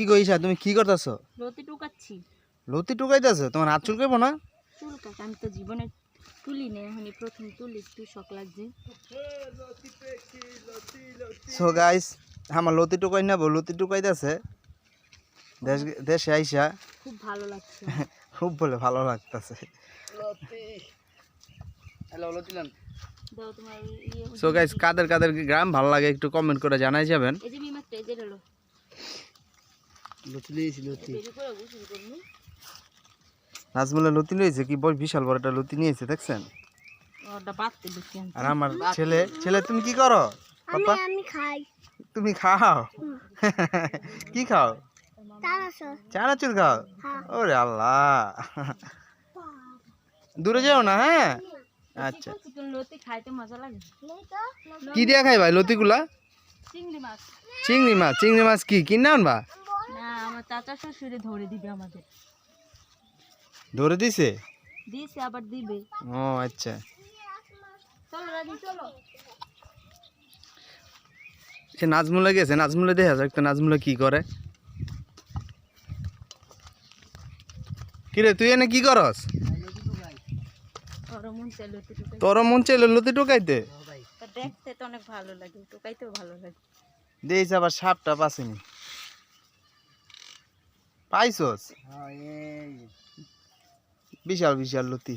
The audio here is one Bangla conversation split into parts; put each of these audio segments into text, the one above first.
কি কইছা তুমি কি করতেছো? লতি টুকাচ্ছি। লতি টুকাইতেছো? তোমার হাত চুলকাইবো না? চুলকাক, আমি তো জীবনে তুলি নেই, এখন প্রথম তুলি, একটু শখ লাগছে। সো গাইস, আমার লতি টুকাই না, লতি টুকাইতেছে দেশে আইসা। খুব ভালো লাগছে। খুব বলে ভালো লাগতেছে। দাও তোমার সো গাইস, কাদের কাদের গ্রাম ভালো লাগে একটু কমেন্ট করে জানাই যাবেন। এই যে মিমাকটা, এই যে হলো লতি লইছি লতি। বেশি করে গোসল করবো। নাজমুলা লতি লইছে, কি বড় বিশাল বড় একটা লতি নিয়েছে দেখছেন? ওটা বাদতে লতি আনছি। আর আমার ছেলে তুমি কি করো? পাপা আমি খাই। তুমি খাও? কি খাও? চানাচুর। চানাচুর খাও? হ্যাঁ। ওরে আল্লাহ, দূরে যাও না। হ্যাঁ আচ্ছা, চিকন লতি খাইতে মজা লাগে। কি দিয়া খাই ভাই লতিগুলা? চিংড়ি মাছ। চিংড়ি মাছ? চিংড়ি মাছ কি কিনে আনবা? না, আমার চাচা শ্বশুরে ধরে দিবে আমাদের। ধরে দিছে? দিছে, আবার দিবে। ও আচ্ছা। চলো রাজি, চলো। সে নাজমুলা গেছে, নাজমুলা দেখা যাক তো নাজমুলা কি করে। কিরে তুই এনে কি করস? ওর মন চাই লতি টুকাই। তোর মন চাইলো লতি টুকাইতে? তা দেখতে তো অনেক ভালো লাগে, টুকাইতেও ভালো লাগে। দেইস আবার সাপটা পাসেনি। পাইছস? বিশাল বিশাল লতি।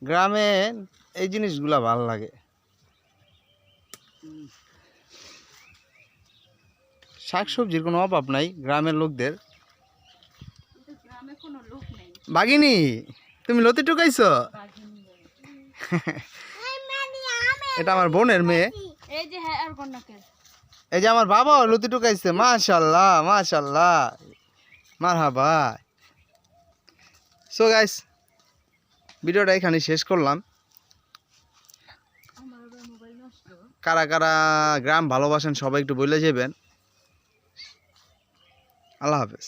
গ্রামে এই জিনিসগুলা ভালো লাগে। শাকসবজির কোনো অভাব নাই গ্রামের লোকদের। কিন্তু গ্রামে কোনো লোক নেই। বাগিনী, তুমি লতি টুকাইছো? এটা আমার বোনের মেয়ে। এই যে হ্যাঁ, আর কন্যাকে। এই যে আমার বাবাও লতি টুকাইছে। মাশাআল্লাহ মাশাআল্লাহ, মারহাবা। সো গাইস, ভিডিওটা এখানে শেষ করলাম। আমার মোবাইল নষ্ট। কারা কারা গ্রাম ভালোবাসেন সবাই একটু বলে যাবেন। আল্লাহ হাফেজ।